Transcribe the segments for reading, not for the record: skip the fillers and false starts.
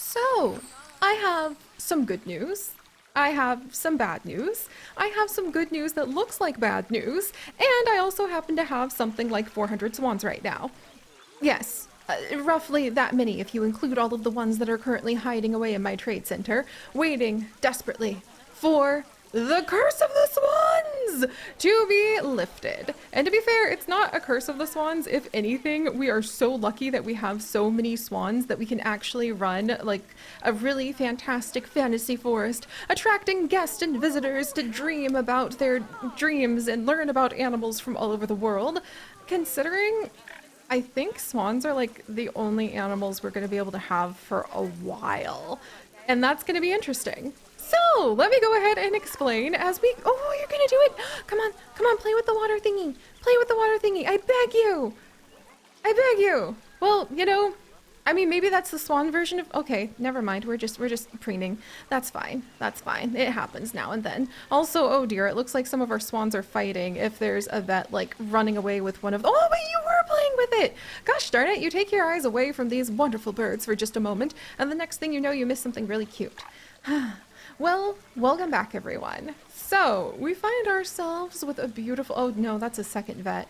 So, I have some good news. I have some bad news. I have some good news that looks like bad news. And I also happen to have something like 400 swans right now. Yes, roughly that many if you include all of the ones that are currently hiding away in my trade center, waiting desperately for the curse of the swans to be lifted. And to be fair, it's not a curse of the swans. If anything, we are so lucky that we have so many swans that we can actually run like a really fantastic fantasy forest, attracting guests and visitors to dream about their dreams and learn about animals from all over the world. Considering I think swans are like the only animals we're going to be able to have for a while. And that's going to be interesting. So, let me go ahead and explain as we. Oh, you're going to do it! Come on, play with the water thingy! Play with the water thingy! I beg you! I beg you! Well, I mean, maybe that's the swan version of. Okay, never mind. We're just preening. That's fine. That's fine. It happens now and then. Also, oh dear, it looks like some of our swans are fighting. If there's a vet like running away with one of. Oh wait, you were playing with it. Gosh darn it! You take your eyes away from these wonderful birds for just a moment, and the next thing you know, you miss something really cute. Well, welcome back, everyone. So we find ourselves with a beautiful. Oh no, that's a second vet.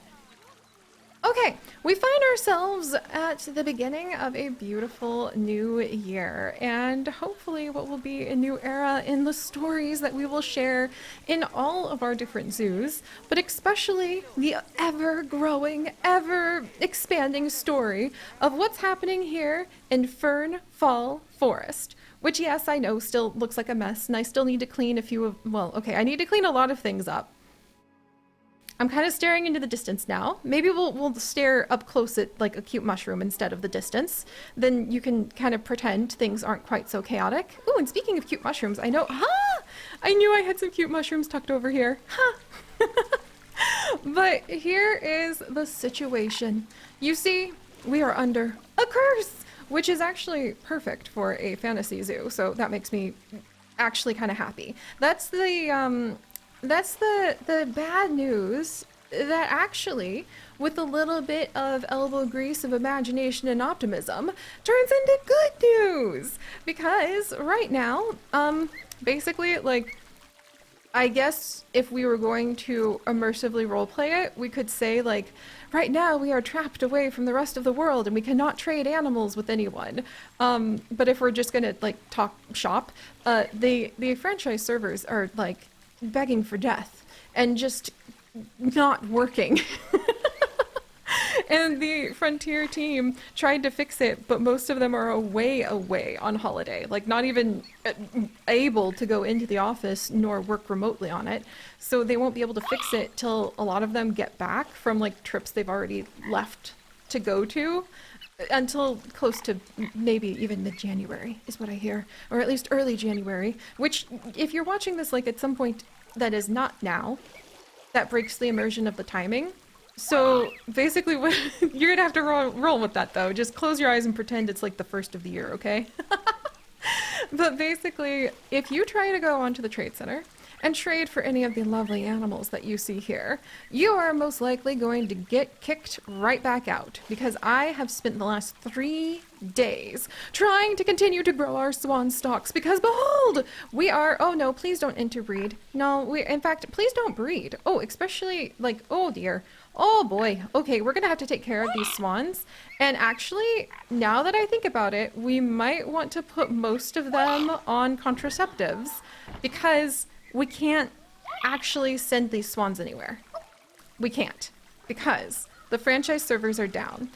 Okay, we find ourselves at the beginning of a beautiful new year, and hopefully what will be a new era in the stories that we will share in all of our different zoos, but especially the ever-growing, ever-expanding story of what's happening here in Fern Fall Forest. Which, yes, I know still looks like a mess, and I still need to clean a few of, well, okay, I need to clean a lot of things up. I'm kind of staring into the distance now. Maybe we'll stare up close at like a cute mushroom instead of the distance. Then you can kind of pretend things aren't quite so chaotic. Ooh, and speaking of cute mushrooms, I know, I knew I had some cute mushrooms tucked over here. But here is the situation. You see, we are under a curse, which is actually perfect for a fantasy zoo. So that makes me actually kind of happy. That's the bad news that actually, with a little bit of elbow grease of imagination and optimism, turns into good news. Because right now, basically, like, I guess if we were going to immersively roleplay it, we could say, like, right now we are trapped away from the rest of the world and we cannot trade animals with anyone. But if we're just gonna, like, talk shop, the franchise servers are, like, begging for death and just not working. And the Frontier team tried to fix it, but most of them are away on holiday, like not even able to go into the office nor work remotely on it. So they won't be able to fix it till a lot of them get back from like trips they've already left to go to, until close to maybe even mid-January is what I hear, or at least early January, which if you're watching this like at some point that is not now, that breaks the immersion of the timing. So basically what you're gonna have to roll with that though. Just close your eyes and pretend it's like the first of the year, okay? But basically, if you try to go onto the trade center and trade for any of the lovely animals that you see here, you are most likely going to get kicked right back out, because I have spent the last 3 days trying to continue to grow our swan stocks, because behold, we are, oh no, please don't interbreed. No, in fact, please don't breed. Oh, especially like, oh dear. Oh boy. Okay, we're gonna have to take care of these swans. And actually, now that I think about it, we might want to put most of them on contraceptives, because we can't actually send these swans anywhere. We can't, because the franchise servers are down.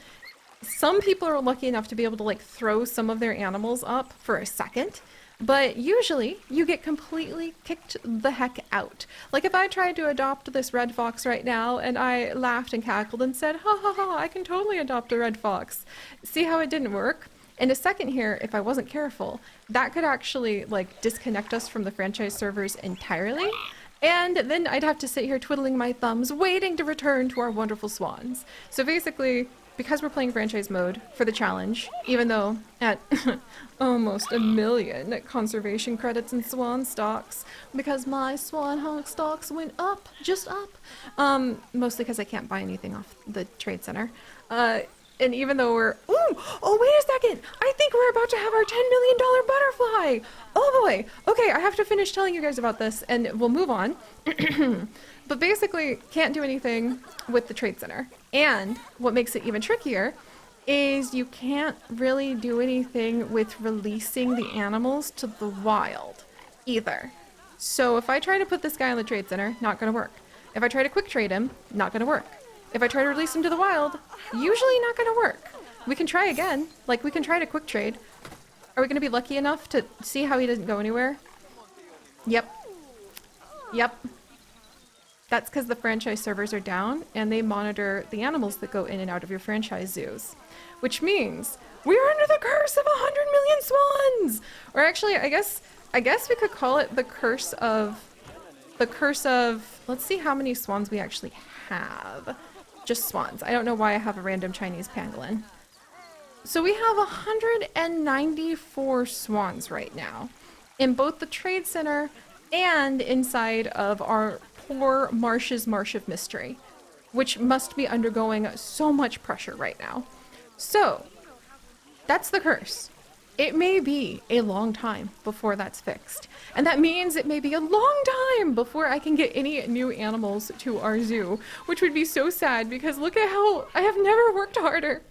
Some people are lucky enough to be able to like throw some of their animals up for a second, but usually you get completely kicked the heck out. Like if I tried to adopt this red fox right now and I laughed and cackled and said, ha ha ha, I can totally adopt a red fox. See how it didn't work? In a second here, if I wasn't careful, that could actually like disconnect us from the franchise servers entirely. And then I'd have to sit here twiddling my thumbs, waiting to return to our wonderful swans. So basically, because we're playing franchise mode for the challenge, even though at almost 1 million conservation credits and swan stocks, because my swan hog stocks went up, just up, mostly because I can't buy anything off the trade center. And even though we're, ooh, Oh, wait a second. I think we're about to have our $10 million butterfly. Oh boy. Okay, I have to finish telling you guys about this and we'll move on. But basically, can't do anything with the trade center. And what makes it even trickier is you can't really do anything with releasing the animals to the wild either. So if I try to put this guy on the trade center, not gonna work. If I try to quick trade him, not gonna work. If I try to release him to the wild, usually not gonna work. We can try again. Like, we can try to quick trade. Are we gonna be lucky enough to see how he doesn't go anywhere? Yep. Yep. That's because the franchise servers are down and they monitor the animals that go in and out of your franchise zoos. Which means we're under the curse of 100 million swans! Or actually, I guess we could call it the curse of, let's see how many swans we actually have. Just swans. I don't know why I have a random Chinese pangolin. So we have 194 swans right now in both the trade center and inside of our poor Marsh of Mystery, which must be undergoing so much pressure right now. So that's the curse. It may be a long time before that's fixed. And that means it may be a long time before I can get any new animals to our zoo, which would be so sad because look at how I have never worked harder.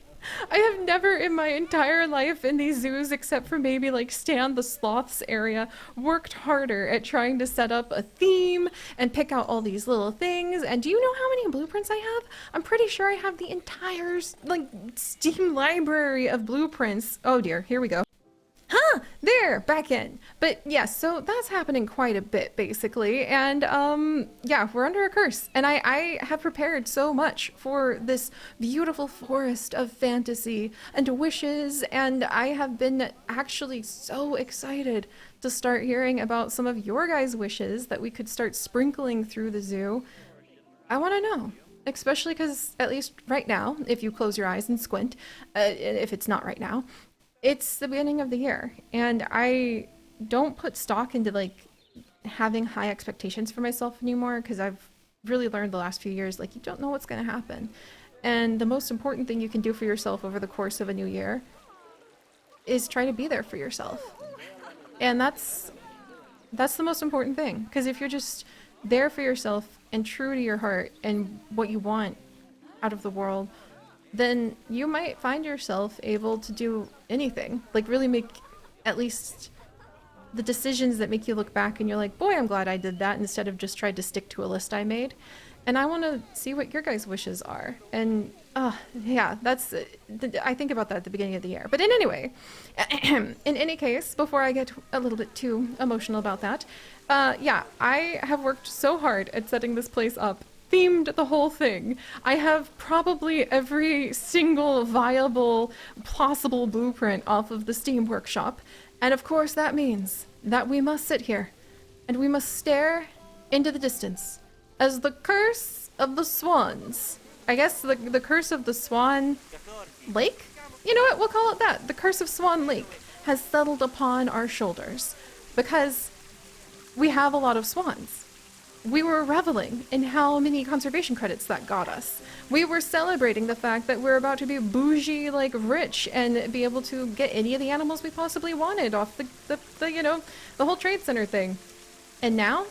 I have never in my entire life in these zoos, except for maybe like Stan the Sloth's area, worked harder at trying to set up a theme and pick out all these little things. And do you know how many blueprints I have? I'm pretty sure I have the entire like Steam library of blueprints. Oh dear, here we go. Huh, there, back in. But yeah, so that's happening quite a bit basically. And yeah, we're under a curse. And I have prepared so much for this beautiful forest of fantasy and wishes. And I have been actually so excited to start hearing about some of your guys' wishes that we could start sprinkling through the zoo. I want to know. Especially because, at least right now, if you close your eyes and squint, if it's not right now, it's the beginning of the year, and I don't put stock into like having high expectations for myself anymore because I've really learned the last few years like you don't know what's going to happen. And the most important thing you can do for yourself over the course of a new year is try to be there for yourself. And that's the most important thing, because if you're just there for yourself and true to your heart and what you want out of the world, then you might find yourself able to do anything. Like really make at least the decisions that make you look back and you're like, boy, I'm glad I did that, instead of just tried to stick to a list I made. And I want to see what your guys' wishes are. And yeah, that's, I think about that at the beginning of the year. But in any case, before I get a little bit too emotional about that, yeah, I have worked so hard at setting this place up, themed the whole thing. I have probably every single viable, possible blueprint off of the Steam workshop. And of course that means that we must sit here and we must stare into the distance as the curse of the swans. I guess the curse of the Swan Lake? You know what, we'll call it that. The curse of Swan Lake has settled upon our shoulders because we have a lot of swans. We were reveling in how many conservation credits that got us. We were celebrating the fact that we're about to be bougie, like rich, and be able to get any of the animals we possibly wanted off the you know, the whole trade center thing. And now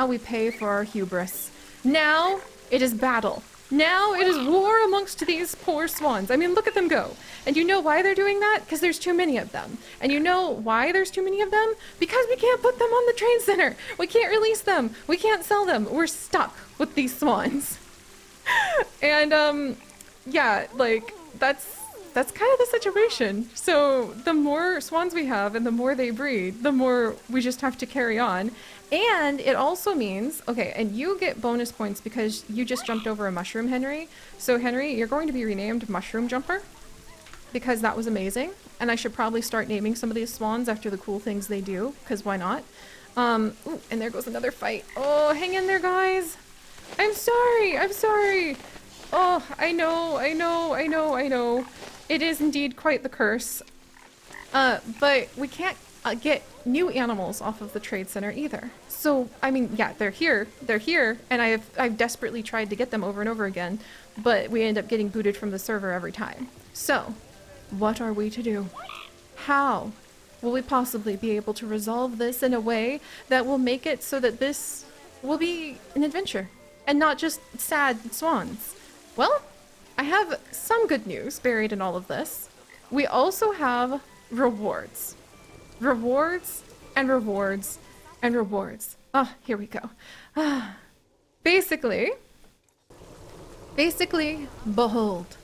we pay for our hubris. Now it is battle. Now it is war amongst these poor swans. I mean, look at them go. And you know why they're doing that? Because there's too many of them. And you know why there's too many of them? Because we can't put them on the trade center. We can't release them. We can't sell them. We're stuck with these swans. And yeah, like that's kind of the situation. So the more swans we have and the more they breed, the more we just have to carry on. And it also means, okay, and you get bonus points because you just jumped over a mushroom, Henry. So Henry, you're going to be renamed Mushroom Jumper because that was amazing. And I should probably start naming some of these swans after the cool things they do, because why not? Ooh, and there goes another fight. Oh, hang in there, guys. I'm sorry. Oh, I know. It is indeed quite the curse. But we can't get new animals off of the trade center either. So, I mean, yeah, they're here, and I've desperately tried to get them over and over again, but we end up getting booted from the server every time. So, what are we to do? How will we possibly be able to resolve this in a way that will make it so that this will be an adventure and not just sad swans? Well, I have some good news buried in all of this. We also have rewards. Rewards and rewards and rewards. Ah, here we go. Ah. Basically, behold.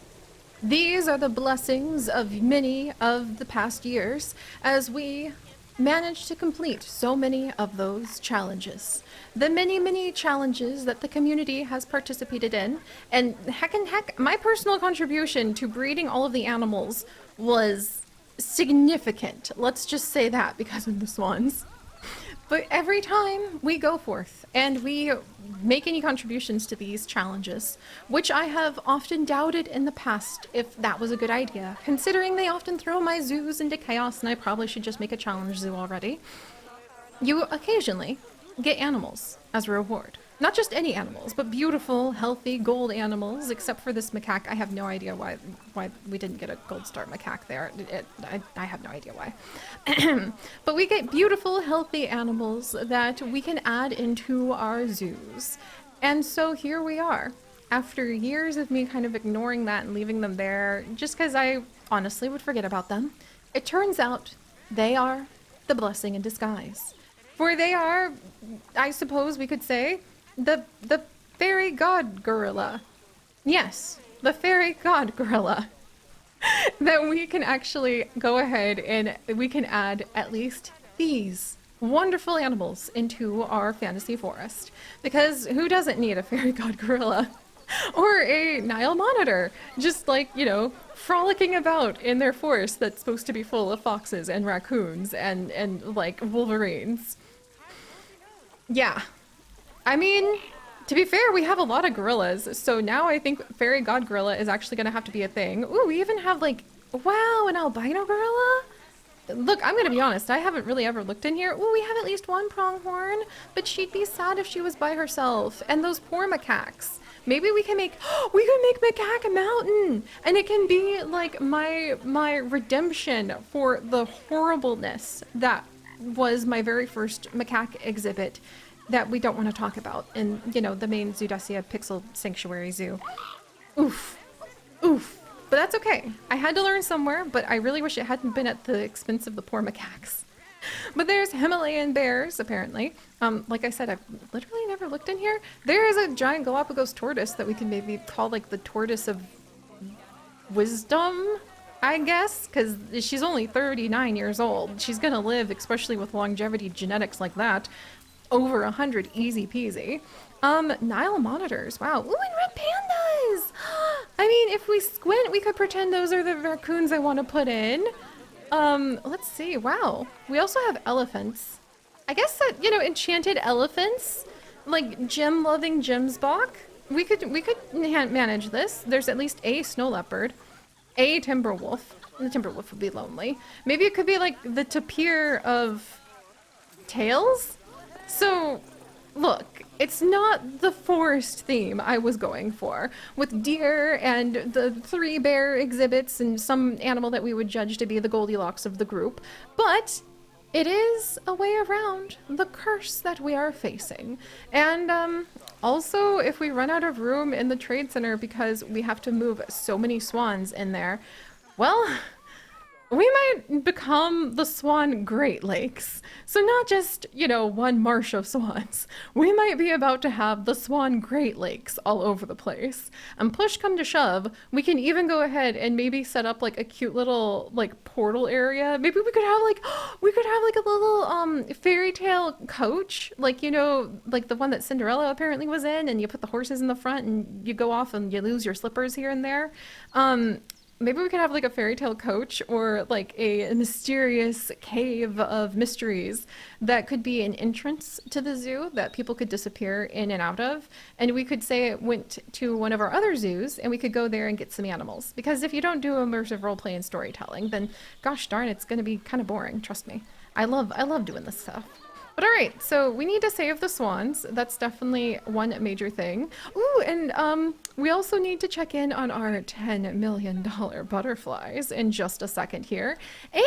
These are the blessings of many of the past years as we managed to complete so many of those challenges. The many challenges that the community has participated in. And heck, my personal contribution to breeding all of the animals was significant. Let's just say that because of the swans. But every time we go forth and we make any contributions to these challenges, which I have often doubted in the past if that was a good idea, considering they often throw my zoos into chaos and I probably should just make a challenge zoo already, you occasionally get animals as a reward. Not just any animals, but beautiful, healthy, gold animals, except for this macaque. I have no idea why we didn't get a gold star macaque there. I have no idea why. But we get beautiful, healthy animals that we can add into our zoos. And so here we are. After years of me kind of ignoring that and leaving them there, just because I honestly would forget about them, it turns out they are the blessing in disguise. For they are, I suppose we could say, the fairy god gorilla. Yes, the fairy god gorilla. That we can actually go ahead and we can add at least these wonderful animals into our fantasy forest. Because who doesn't need a fairy god gorilla? Or a Nile monitor, just like, you know, frolicking about in their forest that's supposed to be full of foxes and raccoons and like wolverines. Yeah. I mean, to be fair, we have a lot of gorillas, so now I think fairy god gorilla is actually going to have to be a thing. Ooh, we even have like, wow, an albino gorilla? Look, I'm going to be honest, I haven't really ever looked in here. Ooh, we have at least one pronghorn, but she'd be sad if she was by herself. And those poor macaques. Maybe we can make Macaque Mountain, and it can be like my redemption for the horribleness that was my very first macaque exhibit that we don't want to talk about in, you know, the main Zoodacia Pixel Sanctuary Zoo. Oof. Oof. But that's okay. I had to learn somewhere, but I really wish it hadn't been at the expense of the poor macaques. But there's Himalayan bears, apparently. Like I said, I've literally never looked in here. There is a giant Galapagos tortoise that we can maybe call like the tortoise of wisdom, I guess, because she's only 39 years old. She's gonna live, especially with longevity genetics like that, over 100 easy peasy. Nile monitors. Wow. Ooh, and red pandas! I mean, if we squint, we could pretend those are the raccoons I want to put in. Let's see. Wow. We also have elephants. I guess that, you know, enchanted elephants, like gem-loving Gemsbok. We could manage this. There's at least a snow leopard, a timber wolf. The timber wolf would be lonely. Maybe it could be like the tapir of tails. So, look, it's not the forest theme I was going for, with deer and the 3 bear exhibits and some animal that we would judge to be the Goldilocks of the group, but it is a way around the curse that we are facing. And also, if we run out of room in the trade center because we have to move so many swans in there, well, we might become the Swan Great Lakes. So not just, you know, one marsh of swans. We might be about to have the Swan Great Lakes all over the place. And push come to shove, we can even go ahead and maybe set up like a cute little like portal area. Maybe we could have like a little fairy tale coach, like, you know, like the one that Cinderella apparently was in, and you put the horses in the front and you go off and you lose your slippers here and there. Maybe we could have like a fairy tale coach or like a mysterious cave of mysteries that could be an entrance to the zoo that people could disappear in and out of. And we could say it went to one of our other zoos and we could go there and get some animals. Because if you don't do immersive roleplay and storytelling, then gosh darn, it's going to be kind of boring. Trust me. I love doing this stuff. But all right, so we need to save the swans. That's definitely one major thing. Ooh, and we also need to check in on our $10 million butterflies in just a second here. And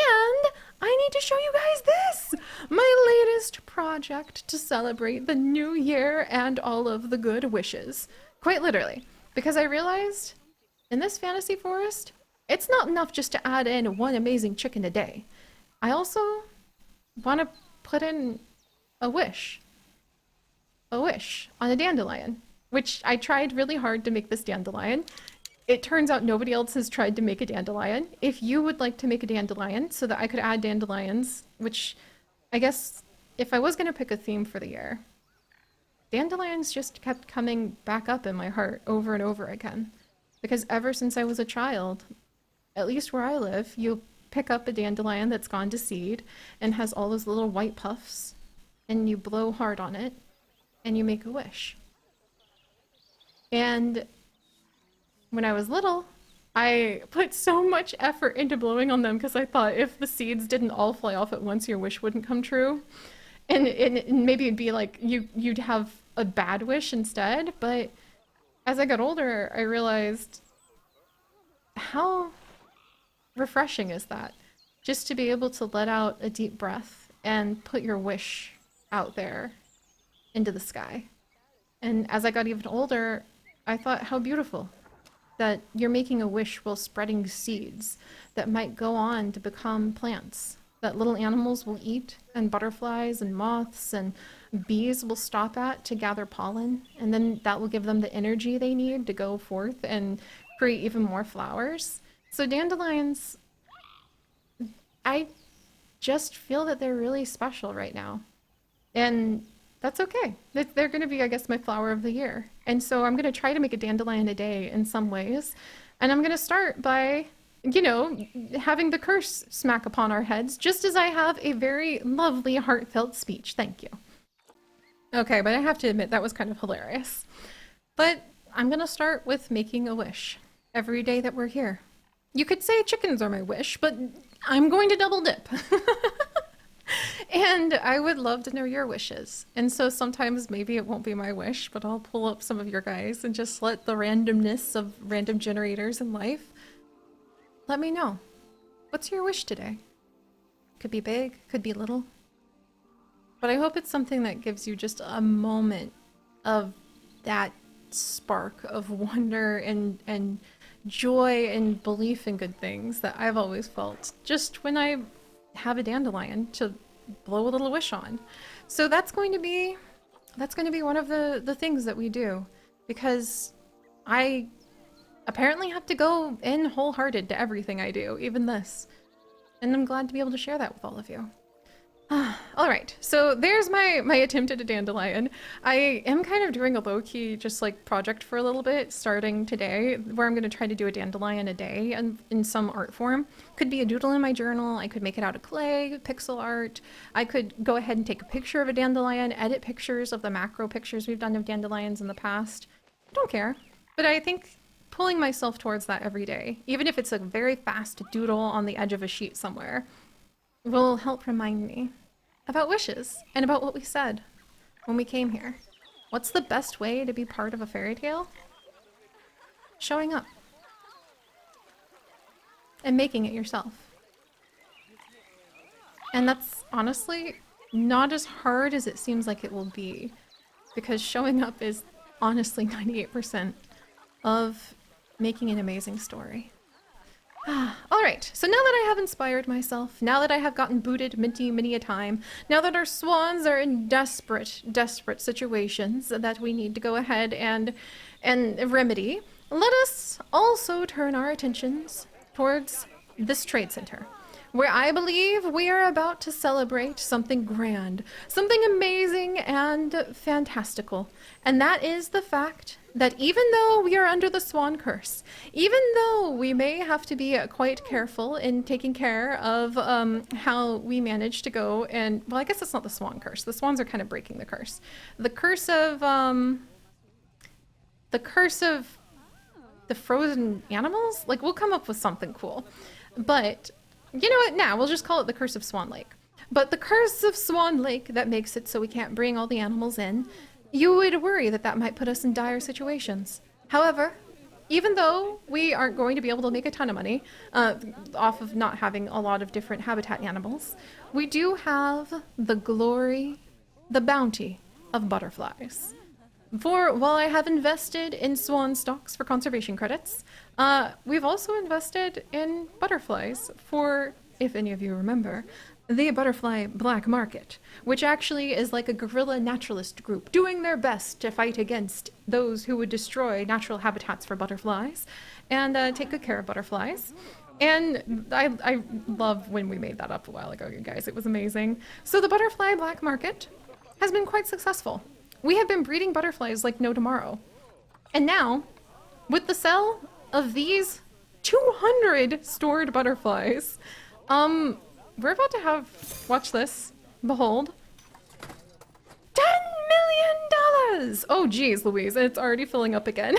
I need to show you guys this, my latest project to celebrate the new year and all of the good wishes. Quite literally, because I realized in this fantasy forest, it's not enough just to add in one amazing chicken a day. I also want to put in a wish. A wish on a dandelion, which I tried really hard to make this dandelion. It turns out nobody else has tried to make a dandelion. If you would like to make a dandelion so that I could add dandelions, which I guess if I was going to pick a theme for the year, dandelions just kept coming back up in my heart over and over again. Because ever since I was a child, at least where I live, you pick up a dandelion that's gone to seed and has all those little white puffs, and you blow hard on it, and you make a wish. And when I was little, I put so much effort into blowing on them because I thought if the seeds didn't all fly off at once, your wish wouldn't come true. And maybe it'd be like you'd have a bad wish instead. But as I got older, I realized how refreshing is that? Just to be able to let out a deep breath and put your wish out there into the sky. And as I got even older, I thought how beautiful that you're making a wish while spreading seeds that might go on to become plants that little animals will eat, and butterflies and moths and bees will stop at to gather pollen, and then that will give them the energy they need to go forth and create even more flowers. So dandelions, I just feel that they're really special right now. And that's okay. They're going to be, I guess, my flower of the year. And so I'm going to try to make a dandelion a day in some ways. And I'm going to start by, having the curse smack upon our heads, just as I have a very lovely, heartfelt speech. Thank you. Okay, but I have to admit, that was kind of hilarious. But I'm going to start with making a wish every day that we're here. You could say chickens are my wish, but I'm going to double dip. And I would love to know your wishes. And so sometimes maybe it won't be my wish, but I'll pull up some of your guys and just let the randomness of random generators in life let me know. What's your wish today? Could be big, could be little. But I hope it's something that gives you just a moment of that spark of wonder and joy and belief in good things that I've always felt just when I have a dandelion to blow a little wish on. So that's going to be one of the things that we do, because I apparently have to go in wholehearted to everything I do, even this. And I'm glad to be able to share that with all of you. All right, so there's my attempt at a dandelion. I am kind of doing a low-key just like project for a little bit starting today, where I'm going to try to do a dandelion a day and in some art form. Could be a doodle in my journal, I could make it out of clay, pixel art, I could go ahead and take a picture of a dandelion, edit pictures of the macro pictures we've done of dandelions in the past. I don't care, but I think pulling myself towards that every day, even if it's a very fast doodle on the edge of a sheet somewhere, will help remind me about wishes and about what we said when we came here. What's the best way to be part of a fairy tale? Showing up and making it yourself. And that's honestly not as hard as it seems like it will be, because showing up is honestly 98% of making an amazing story. All right, so now that I have inspired myself, now that I have gotten booted many a time, now that our swans are in desperate situations that we need to go ahead and remedy, let us also turn our attentions towards this trade center, where I believe we are about to celebrate something grand, something amazing and fantastical. And that is the fact that even though we are under the Swan curse, even though we may have to be quite careful in taking care of how we manage to go and, well, I guess it's not the Swan curse. The swans are kind of breaking the curse. The curse of the frozen animals? Like, we'll come up with something cool. But you know what? Now we'll just call it the Curse of Swan Lake. But the curse of Swan Lake that makes it so we can't bring all the animals in, you would worry that that might put us in dire situations. However, even though we aren't going to be able to make a ton of money off of not having a lot of different habitat animals, we do have the glory, the bounty of butterflies. For while I have invested in swan stocks for conservation credits, we've also invested in butterflies for, if any of you remember, the butterfly black market, which actually is like a guerrilla naturalist group doing their best to fight against those who would destroy natural habitats for butterflies and take good care of butterflies. And I love when we made that up a while ago, you guys. It was amazing. So the butterfly black market has been quite successful. We have been breeding butterflies like no tomorrow. And now, with the sale of these 200 stored butterflies, we're about to have, watch this, behold, $10 million! Oh geez, Louise, it's already filling up again.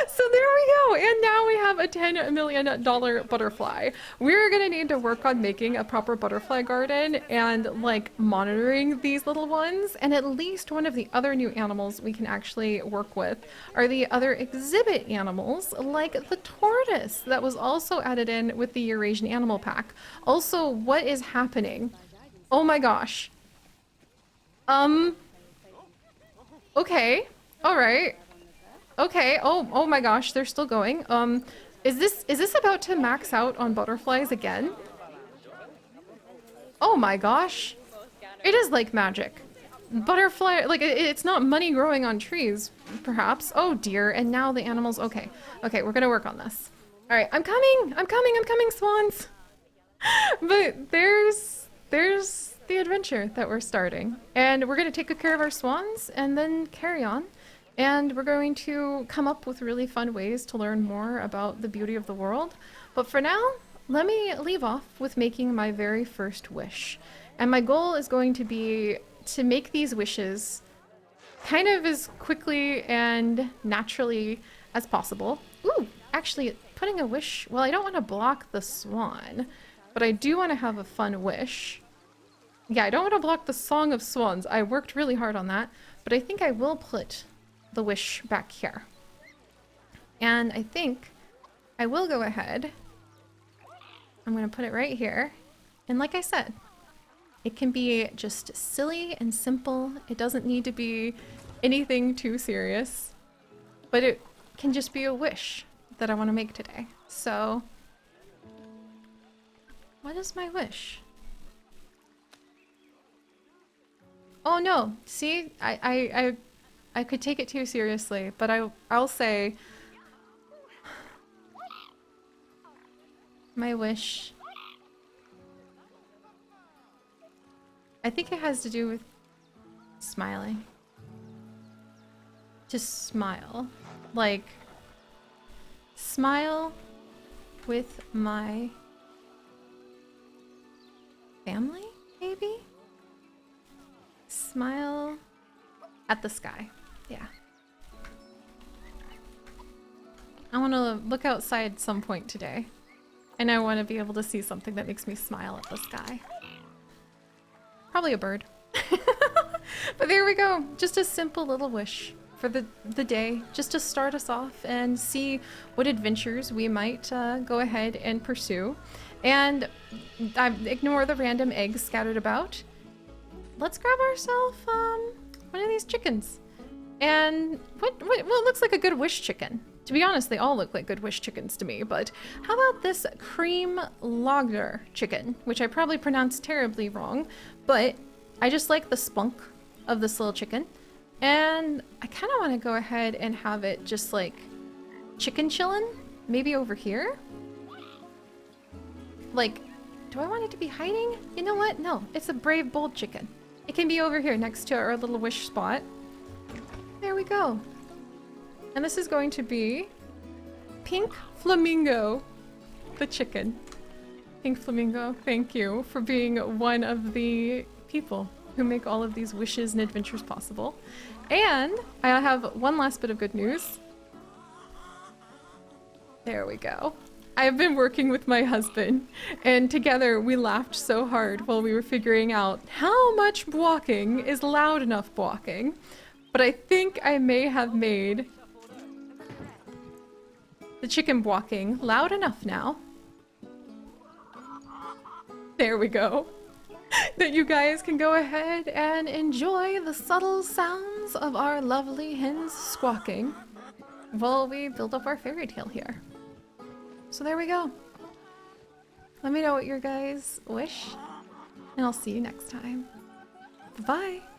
So there we go, and now we have a $10 million butterfly. We're gonna need to work on making a proper butterfly garden and like monitoring these little ones, and at least one of the other new animals we can actually work with are the other exhibit animals, like the tortoise that was also added in with the Eurasian Animal Pack. Also, what is happening? Oh my gosh. Okay, alright. Okay, oh my gosh, they're still going. Is this about to max out on butterflies again? Oh my gosh. It is like magic. Butterfly, like it's not money growing on trees, perhaps. Oh dear, and now the animals, okay. Okay, we're gonna work on this. All right, I'm coming, swans. But there's the adventure that we're starting. And we're gonna take good care of our swans and then carry on. And we're going to come up with really fun ways to learn more about the beauty of the world. But for now, let me leave off with making my very first wish. And my goal is going to be to make these wishes kind of as quickly and naturally as possible. Ooh, actually, putting a wish... Well, I don't want to block the swan, but I do want to have a fun wish. Yeah, I don't want to block the Song of Swans. I worked really hard on that, but I think I will put the wish back here. And I think I will go ahead. I'm going to put it right here. And like I said, it can be just silly and simple. It doesn't need to be anything too serious, but it can just be a wish that I want to make today. So, what is my wish? Oh no, see, I could take it too seriously, but I'll say my wish. I think it has to do with smiling. Just smile. Like, smile with my family, maybe? Smile at the sky. Yeah. I want to look outside some point today. And I want to be able to see something that makes me smile at the sky. Probably a bird. But there we go. Just a simple little wish for the day. Just to start us off and see what adventures we might go ahead and pursue. And ignore the random eggs scattered about. Let's grab ourselves one of these chickens. And what looks like a good wish chicken? To be honest, they all look like good wish chickens to me, but how about this cream lager chicken, which I probably pronounced terribly wrong, but I just like the spunk of this little chicken. And I kind of want to go ahead and have it just like chicken chillin', maybe over here. Like, do I want it to be hiding? You know what? No, it's a brave, bold chicken. It can be over here next to our little wish spot. There we go. And this is going to be Pink Flamingo, the chicken. Pink Flamingo, thank you for being one of the people who make all of these wishes and adventures possible. And I have one last bit of good news. There we go. I've been working with my husband, and together we laughed so hard while we were figuring out how much walking is loud enough walking. But I think I may have made the chicken walking loud enough now. There we go. That you guys can go ahead and enjoy the subtle sounds of our lovely hens squawking while we build up our fairy tale here. So there we go. Let me know what your guys wish, and I'll see you next time. Bye-bye.